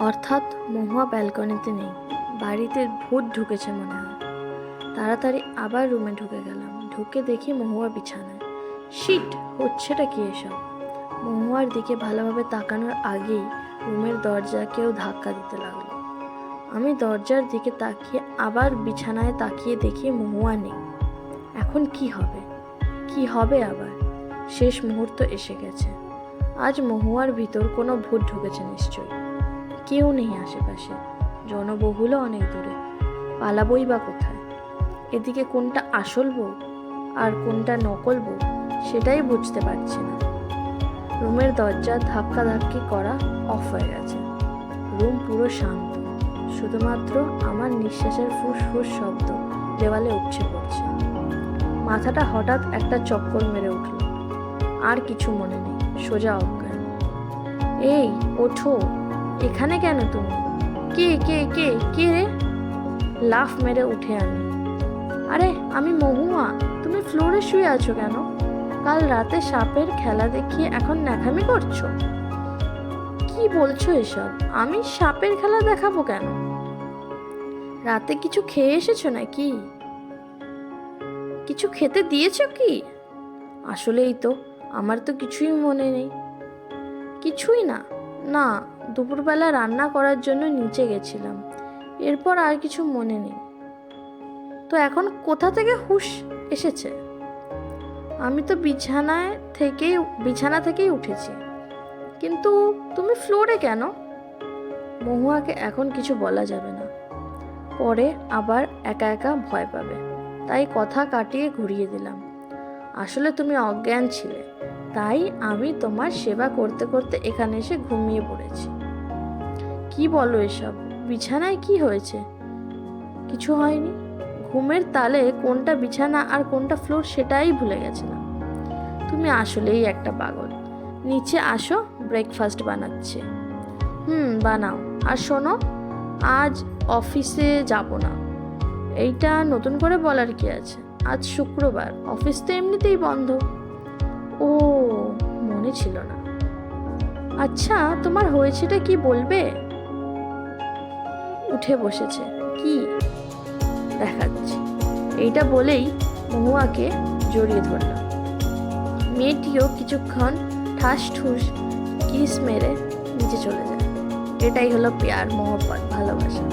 অর্থাৎ মহুয়া ব্যালকনিতে নেই, বাড়িতে ভূত ঢুকেছে মনে হয়। তাড়াতাড়ি আবার রুমে ঢুকে গেলাম। ঢুকে দেখি মহুয়া বিছানায়। শিট, হচ্ছেটা কি এসব? মহুয়ার দিকে ভালোভাবে তাকানোর আগেই রুমের দরজা কেউ ধাক্কা দিতে লাগলো। আমি দরজার দিকে তাকিয়ে আবার বিছানায় তাকিয়ে দেখি মহুয়া নেই। এখন কি হবে? কি হবে আবার? শেষ মুহূর্ত এসে গেছে। আজ মহুয়ার ভিতর কোনো ভূত ঢুকেছে নিশ্চয়ই। কেউ নেই আশেপাশে, জনবহুলও অনেক দূরে। পালাবই বা কোথায়? এদিকে কোনটা আসল বউ আর কোনটা নকল বউ সেটাই বুঝতে পারছি না। রুমের দরজা ধাক্কাধাক্কি করা অফ হয়ে গেছে। রুম পুরো শান্ত, শুধুমাত্র আমার নিঃশ্বাসের ফুসফুস শব্দ দেওয়ালে উপচে পড়ছে। মাথাটা হঠাৎ একটা চক্কর মেরে উঠল। আর কিছু মনে নেই, সোজা অজ্ঞান। এই ওঠো, এখানে কেন তুমি? কে কে কে কে রে? লাফ মেরে উঠে আমি। আরে আমি মহুয়া, তুমি ফ্লোরে শুয়ে আছো কেন? কাল রাতে সাপের খেলা দেখিয়ে এখন ন্যাকামি করছো? কি বলছো এসব? আমি সাপের খেলা দেখাবো কেন? রাতে কিছু খেয়ে এসেছো নাকি? কিছু খেতে দিয়েছো কি? আসলেই তো, আমার তো কিছুই মনে নেই। কিছুই না? না, দুপুরবেলা রান্না করার জন্য নিচে গেছিলাম, এরপর আর কিছু মনে নেই। তো এখন কোথা থেকে হুঁশ এসেছে? আমি তো বিছানা থেকেই উঠেছি। কিন্তু তুমি ফ্লোরে কেন? মহুয়াকে এখন কিছু বলা যাবে না, পরে আবার একা একা ভয় পাবে, তাই কথা কাটিয়ে ঘুরিয়ে দিলাম। আসলে তুমি অজ্ঞান ছিলে, তাই আমি তোমার সেবা করতে করতে এখানে এসে ঘুমিয়ে পড়েছি। কি বলো এসব? বিছানায় কি হয়েছে? কিছু হয়নি। ঘুমের তালে কোনটা বিছানা আর কোনটা ফ্লোর সেটাই ভুলে গেছিলাম। তুমি আসলেই একটা পাগল। নিচে আসো, ব্রেকফাস্ট বানাচ্ছি। বানাও। আর শোনো, আজ অফিসে যাব না। এইটা নতুন করে বলার কি আছে? আজ শুক্রবার, অফিস তো এমনিতেই বন্ধ। ও, মনে ছিল না। আচ্ছা, তোমার হয়েছেটা কি বলবে? উঠে বসেছে। কি? দেখাচ্ছি। এইটা বলেই মহুয়াকে জড়িয়ে ধরলাম। মেয়েটিও কিছুক্ষণ ঠাস ঠুস কিস মেরে নিচে চলে যায়। এটাই হলো প্যার, মহব্বত, ভালোবাসা।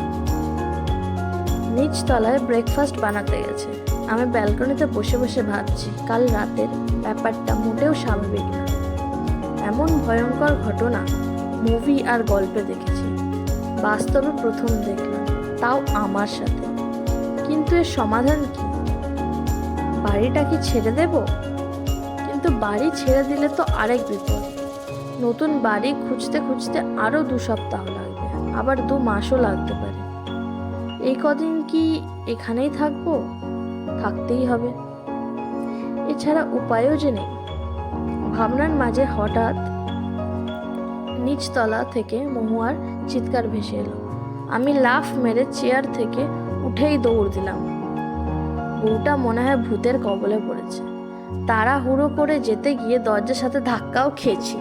নিচ তলায় ব্রেকফাস্ট বানাতে গেছে। আমি ব্যালকনিতে বসে বসে ভাবছি, কাল রাতের ব্যাপারটা মোটেও স্বাভাবিক না। এমন ভয়ঙ্কর ঘটনা মুভি আর গল্পে দেখেছি, বাস্তবে প্রথম দেখলাম, তাও আমার সাথে। কিন্তু এর সমাধান কি? বাড়িটা কি ছেড়ে দেব? কিন্তু বাড়ি ছেড়ে দিলে তো আরেক বিপদ। নতুন বাড়ি খুঁজতে খুঁজতে আরো 2 সপ্তাহ লাগবে, আবার 2 মাসও লাগতে পারে। এই কদিন কি এখানেই থাকবো? থাকতেই হবে, এছাড়া উপায়ও যে নেই। ভাবনার মাঝে হঠাৎ নিচতলা থেকে মহুয়ার চিৎকার ভেসে এলো। আমি লাফ মেরে চেয়ার থেকে উঠেই দৌড় দিলাম। বউটা মনে হয় ভূতের কবলে পড়েছে। তাড়াহুড়ো করে যেতে গিয়ে দরজার সাথে ধাক্কাও খেয়েছি।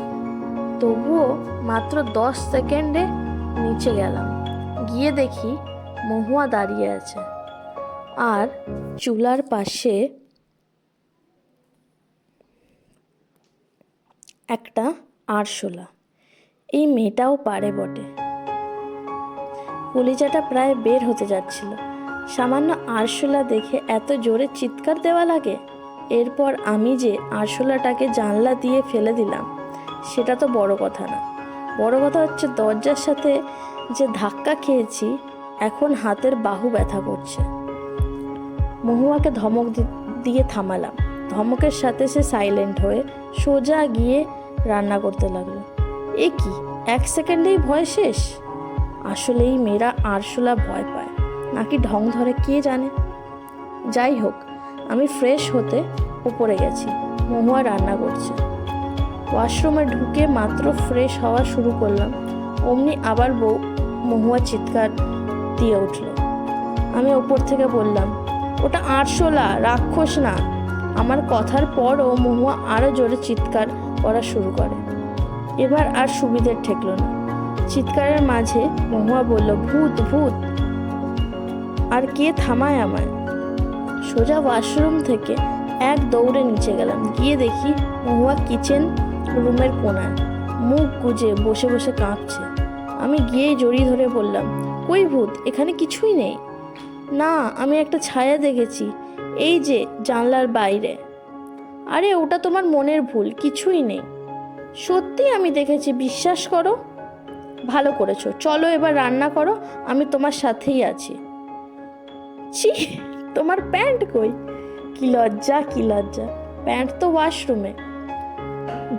তবুও মাত্র 10 সেকেন্ডে নিচে গেলাম। গিয়ে দেখি মহুয়া দাঁড়িয়ে আছে, আর চুলার পাশে একটা আরশোলা। এই মেয়েটাও পারে বটে। কলিজাটা প্রায় বের হতে যাচ্ছিল। সামান্য আরশোলা দেখে এত জোরে চিৎকার দেওয়া লাগে? এরপর আমি যে আরশোলাটাকে জানলা দিয়ে ফেলে দিলাম, সেটা তো বড় কথা না। বড় কথা হচ্ছে দরজার সাথে যে ধাক্কা খেয়েছি, এখন হাতের বাহু ব্যথা করছে। মহুয়াকে ধমক দিয়ে থামালাম। ধমকের সাথে সে সাইলেন্ট হয়ে সোজা গিয়ে রান্না করতে লাগলো। এ কি, 1 সেকেন্ডেই ভয় শেষ? আসলেই মেয়েরা আরশোলা ভয় পায় নাকি ঢং ধরে কে জানে। যাই হোক, আমি ফ্রেশ হতে উপরে গেছি। মহুয়া রান্না করছে। ওয়াশরুমে ঢুকে মাত্র ফ্রেশ হওয়া শুরু করলাম, অমনি আবার মহুয়া চিৎকার দিয়ে উঠল। আমি ওপর থেকে বললাম, ওটা আরশোলা, রাক্ষস না। আমার কথার পরও মহুয়া আরও জোরে চিৎকার করা শুরু করে। এবার আর সুবিধের ঠেকল না। চিৎকারের মাঝে মহুয়া বলল, ভূত ভূত। আর কে থামায় আমায়? সোজা ওয়াশরুম থেকে এক দৌড়ে নিচে গেলাম। গিয়ে দেখি মহুয়া কিচেন রুমের কোণায় মুখ গুজে বসে বসে কাঁপছে। আমি গিয়েই জড়িয়ে ধরে বললাম, কই ভূত? এখানে কিছুই নেই। না, আমি একটা ছায়া দেখেছি, এই যে জানলার বাইরে। আরে ওটা তোমার মনের ভুল, কিছুই নেই। সত্যি আমি দেখেছি, বিশ্বাস করো। ভালো করেছো, চলো এবার রান্না করো, আমি তোমার সাথেই আছি। ছি, তোমার প্যান্ট কই? কি লজ্জা, কি লজ্জা! প্যান্ট তো ওয়াশরুমে।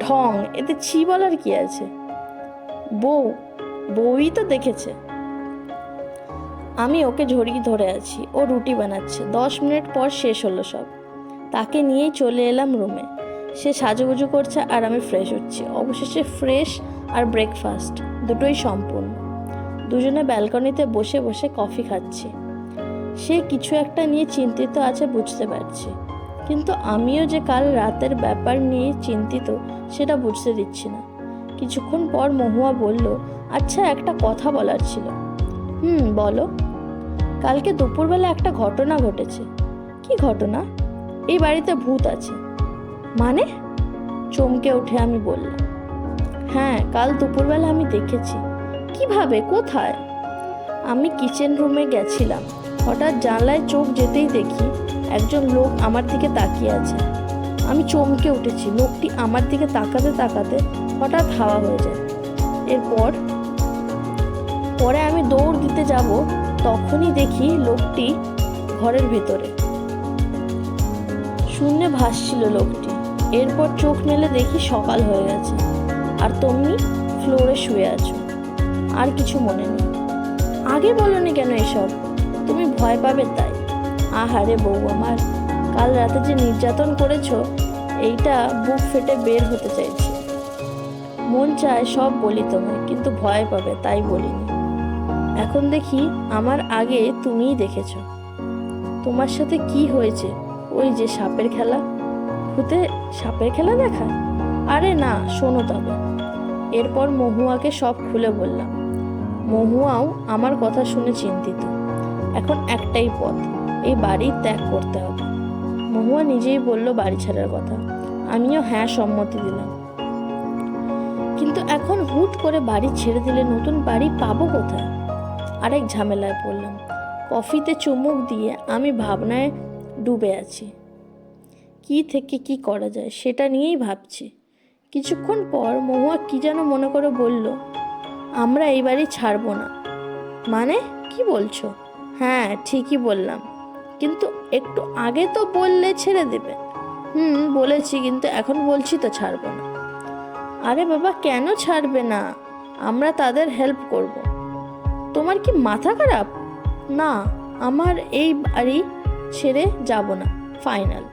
ঢং, এতে ছি বলার কি আছে? বউই তো দেখেছে। আমি ওকে জড়িয়ে ধরে আছি, ও রুটি বানাচ্ছে। 10 মিনিট পর শেষ হলো সব। তাকে নিয়েই চলে এলাম রুমে। সে সাজুগুজু করছে আর আমি ফ্রেশ হচ্ছি। অবশেষে ফ্রেশ আর ব্রেকফাস্ট দুটোই সম্পূর্ণ। দুজনে ব্যালকনিতে বসে বসে কফি খাচ্ছি। সে কিছু একটা নিয়ে চিন্তিত আছে বুঝতে পারছি, কিন্তু আমিও যে কাল রাতের ব্যাপার নিয়ে চিন্তিত সেটা বুঝতে দিচ্ছি না। কিছুক্ষণ পর মহুয়া বলল, আচ্ছা একটা কথা বলার ছিল। বলো। কালকে দুপুরবেলা একটা ঘটনা ঘটেছে। কি ঘটনা? এই বাড়িতে ভূত আছে। মানে? চমকে উঠে আমি বললাম, হ্যাঁ, কাল দুপুরবেলা আমি দেখেছি। কিভাবে, কোথায়? আমি কিচেন রুমে গেছিলাম, হঠাৎ জানলায় চোখ যেতেই দেখি একজন লোক আমার দিকে তাকিয়ে আছে। আমি চমকে উঠেছি। লোকটি আমার দিকে তাকাতে তাকাতে হঠাৎ হাওয়া হয়ে যায়। পরে আমি দৌড় দিতে যাব, তখনই দেখি লোকটি ঘরের ভিতরে শূন্যে ভাসছিল লোকটি। এরপর চোখ মেলে দেখি সকাল হয়ে গেছে, আর তুমি ফ্লোরে শুয়ে আছো। আর কিছু মনে নেই। আগে বলনি কেন এসব? তুমি ভয় পাবে তাই। আহারে বউ আমার, কাল রাতে যে নির্যাতন করেছো, এইটা বুক ফেটে বের হতে চাইছে। মন চায় সব বলি তোমায়, কিন্তু ভয় পাবে তাই বলিনি। এখন দেখি আমার আগে তুমিই দেখেছো। তোমার সাথে কি হয়েছে? ওই যে সাপের খেলা। ভূতে সাপের খেলা দেখা? আরে না, শোনো তবে। এরপর মহুয়াকে সব খুলে বললাম। মহুয়াও আমার কথা শুনে চিন্তিত। এখন একটাই পথ, এই বাড়ি ত্যাগ করতে হবে। মহুয়া নিজেই বলল বাড়ি ছাড়ার কথা। আমিও হ্যাঁ সম্মতি দিলাম। কিন্তু এখন হুট করে বাড়ি ছেড়ে দিলে নতুন বাড়ি পাবো কোথায়? আরেক ঝামেলায় পড়লাম। কফিতে চুমুক দিয়ে আমি ভাবনায় ডুবে আছি। কি থেকে কি করা যায় সেটা নিয়েই ভাবছি। কিছুক্ষণ পর মহুয়া কি যেন মনে করে বলল, আমরা এই বাড়ি ছাড়বো না। মানে কি বলছো? হ্যাঁ, ঠিকই বললাম, কিন্তু একটু আগে তো বললে ছেড়ে দেবে। বলেছি, কিন্তু এখন বলছি তো ছাড়বো না। আরে বাবা, কেন ছাড়বে না? আমরা তাদের হেল্প করব। তোমার কি মাথা খারাপ? না, আমার এই বাড়ি ছেড়ে যাব না, ফাইনাল।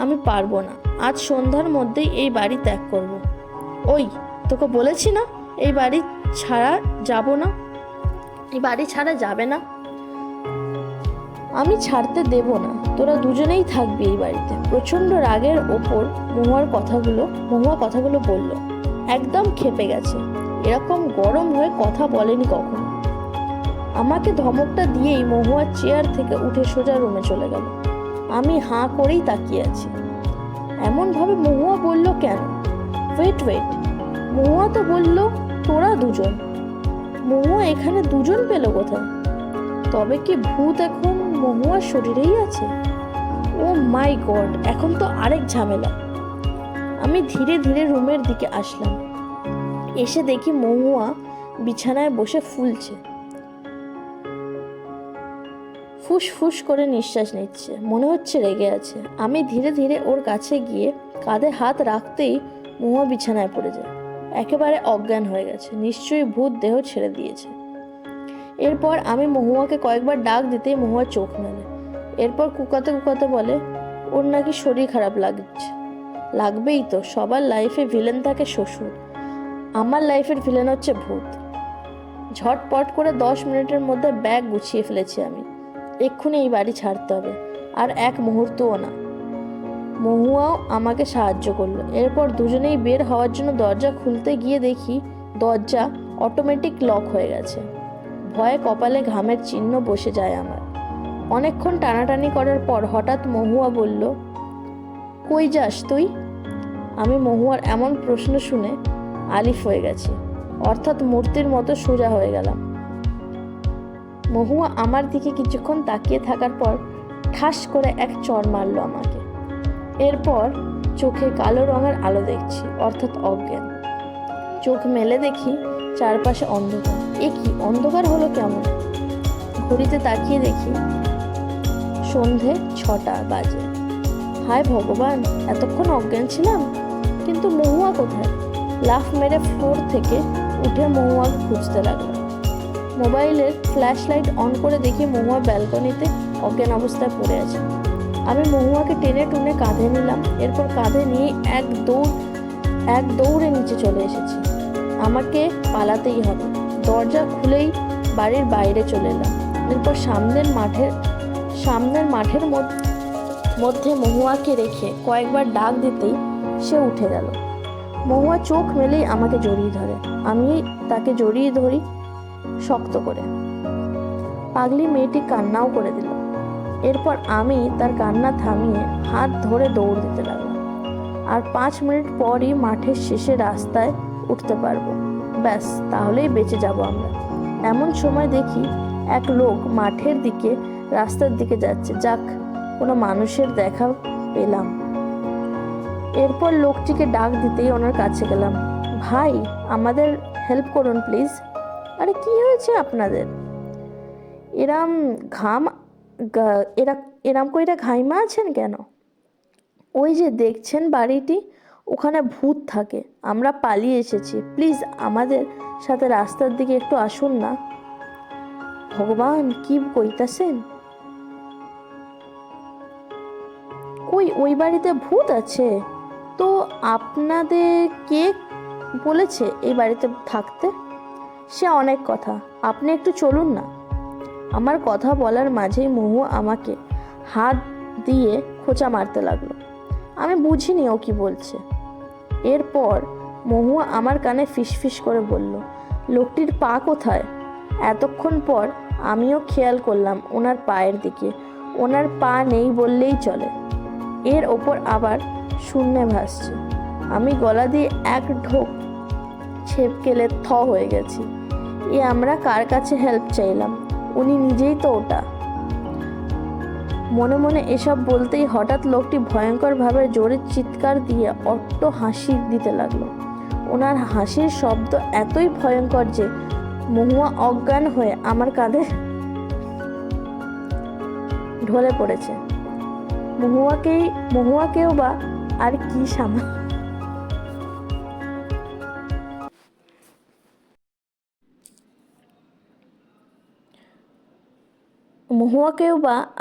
আমি পারবো না। আজ সন্ধ্যার মধ্যেই এই বাড়ি ত্যাগ করব। ওই তোকে বলেছি না, এই বাড়ি ছাড়া যাব না, এই বাড়ি ছাড়া যাবে না। আমি ছাড়তে দেব না, তোরা দুজনেই থাকবি এই বাড়িতে। প্রচণ্ড রাগের ওপর মহুয়া কথাগুলো বলল। একদম ক্ষেপে গেছে, এরকম গরম হয়ে কথা বলেনি কখনো। আমাকে ধমকটা দিয়েই মহুয়ার চেয়ার থেকে উঠে সোজা রুমে চলে গেল। আমি হাঁ করেই তাকিয়ে আছি। এমনভাবে মহুয়া বলল কেন? ওয়েট, মহুয়া তো বলল তোরা দুজন। মহুয়া এখানে দুজন পেল কোথায়? তবে কি ভূত এখন মহুয়ার শরীরেই আছে? ও মাই গড, এখন তো আরেক ঝামেলা। আমি ধীরে ধীরে রুমের দিকে আসলাম। এসে দেখি মহুয়া বিছানায় বসে ফুলছে, ফুস করে নিঃশ্বাস নিচ্ছে। মনে হচ্ছে রেগে আছে। আমি ধীরে ধীরে ওর কাছে গিয়ে কাঁধে হাত রাখতেই মহুয়া বিছানায় পড়ে যায়। একেবারে অজ্ঞান হয়ে গেছে। নিশ্চয়ই ভূত দেহ ছেড়ে দিয়েছে। এরপর আমি মহুয়াকে কয়েকবার ডাক দিতেই মহুয়া চোখ মেলে। এরপর কুকাতে কুকাতে বলে, ওর নাকি শরীর খারাপ লাগছে। লাগবেই তো, সবার লাইফে ভিলেন থাকে শ্বশুর, আমার লাইফের ভিলেন হচ্ছে ভূত। ঝটপট করে 10 মিনিটের মধ্যে ব্যাগ গুছিয়ে ফেলেছি আমি। এক্ষুনি এই বাড়ি ছাড়তে হবে, আর এক মুহূর্তও না। মহুয়াও আমাকে সাহায্য করলো। এরপর দুজনেই বের হওয়ার জন্য দরজা খুলতে গিয়ে দেখি দরজা অটোমেটিক লক হয়ে গেছে। ভয়ে কপালে ঘামের চিহ্ন বসে যায় আমার। অনেকক্ষণ টানাটানি করার পর হঠাৎ মহুয়া বলল, কই যাস তুই? আমি মহুয়ার এমন প্রশ্ন শুনে আলিফ হয়ে গেছি, অর্থাৎ মূর্তির মতো সোজা হয়ে গেলাম। মহুয়া আমার দিকে কিছুক্ষণ তাকিয়ে থাকার পর ঠাস করে এক চড় মারল আমাকে। এরপর চোখে কালো রঙের আলো দেখছি, অর্থাৎ অজ্ঞান। চোখ মেলে দেখি চারপাশে অন্ধকার। এ কি অন্ধকার হলো কেমন? ঘড়িতে তাকিয়ে দেখি সন্ধে 6টা বাজে। হায় ভগবান, এতক্ষণ অজ্ঞান ছিলাম, কিন্তু মহুয়া কোথায়? লাফ মেরে ফ্লোর থেকে উঠে মহুয়াকে খুঁজতে লাগলো। মোবাইলের ফ্ল্যাশ লাইট অন করে দেখি মহুয়া ব্যালকনিতে অজ্ঞান অবস্থায় পড়ে আছে। আমি মহুয়াকে টেনে টুনে কাঁধে নিলাম। এরপর কাঁধে নিয়ে এক দৌড়ে নিচে চলে এসেছি। আমাকে পালাতেই হবে। দরজা খুলেই বাড়ির বাইরে চলে এলাম। এরপর সামনের মাঠের মধ্যে মহুয়াকে রেখে কয়েকবার ডাক দিতেই সে উঠে গেল। মহুয়া চোখ মেলেই আমাকে জড়িয়ে ধরে। আমি তাকে জড়িয়ে ধরি শক্ত করে। পাগলি মেয়েটি কান্নাও করে দিল। এরপর আমি তার কান্না থামিয়ে হাত ধরে দৌড় দিতে লাগলাম। আর 5 মিনিট পরই মাঠের শেষে রাস্তায় উঠতে পারবো। ব্যাস, তাহলেই বেঁচে যাব আমরা। এমন সময় দেখি এক লোক মাঠের দিকে রাস্তার দিকে যাচ্ছে। যাক, কোনো মানুষের দেখা পেলাম। এরপর লোকটিকে ডাক দিতেই ওনার কাছে গেলাম। ভাই, আমাদের হেল্প করুন প্লিজ। আরে কি হয়েছে আপনাদের? এরাম ঘাম এরাম কইরা ঘাইমা আছেন কেন? ওই যে দেখছেন বাড়িটি, ওখানে ভূত থাকে। আমরা পালিয়ে এসেছি। প্লিজ আমাদের সাথে রাস্তার দিকে একটু আসুন না। ভগবান, কি কইতাছেন? কই ওই বাড়িতে ভূত আছে? তো আপনাদের কে বলেছে এই বাড়িতে থাকতে? সে অনেক কথা, আপনি একটু চলুন না। আমার কথা বলার মাঝেই মহু আমাকে হাত দিয়ে খোঁচা মারতে লাগলো। আমি বুঝিনি ও কি বলছে। এরপর মহুয়া আমার কানে ফিসফিস করে বলল, লোকটির পা কোথায়? এতক্ষণ পর আমিও খেয়াল করলাম ওনার পায়ের দিকে। ওনার পা নেই বললেই চলে। এর ওপর আবার শূন্যে ভাসছে। আমি গলা দিয়ে এক ঢোক ছেপকেলে হয়ে গেছি। আমরা কার কাছে হেল্প চাইলাম? উনি নিজেই তো ওটা। মনে মনে এসব বলতেই হঠাৎ লোকটি ভয়ঙ্করভাবে জোরে চিৎকার দিয়ে অট্ট হাসি দিতে লাগলো। ওনার হাসির শব্দ এতই ভয়ঙ্কর যে মহুয়া অজ্ঞান হয়ে আমার কাঁধে ঢলে পড়েছে। মহুয়াকেও বা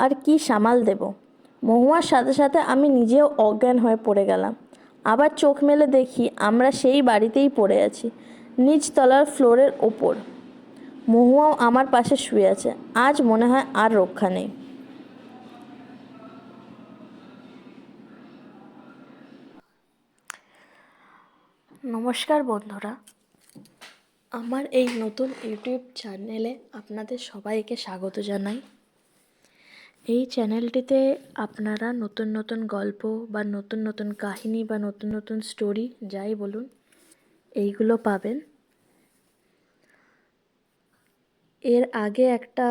আর কি সামাল দেব? মহুয়ার সাথে সাথে আমি নিজেও অজ্ঞান হয়ে পড়ে গেলাম। আবার চোখ মেলে দেখি আমরা সেই বাড়িতেই পড়ে আছি, নিচতলার ফ্লোরের ওপর। মহুয়াও আমার পাশে শুয়ে আছে। আজ মনে হয় আর রক্ষা নেই। নমস্কার বন্ধুরা, আমার এই নতুন ইউটিউব চ্যানেলে আপনাদের সবাইকে স্বাগত জানাই। এই চ্যানেলটিতে আপনারা নতুন নতুন গল্প বা নতুন নতুন কাহিনী বা নতুন নতুন স্টোরি যাই বলুন, এইগুলো পাবেন। এর আগে একটা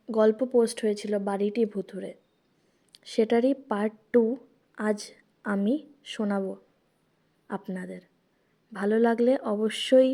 গল্প পোস্ট হয়েছিল বাড়িটি ভুতুড়ে, সেটারই পার্ট 2 আজ আমি শোনাবো আপনাদের। ভালো লাগলে অবশ্যই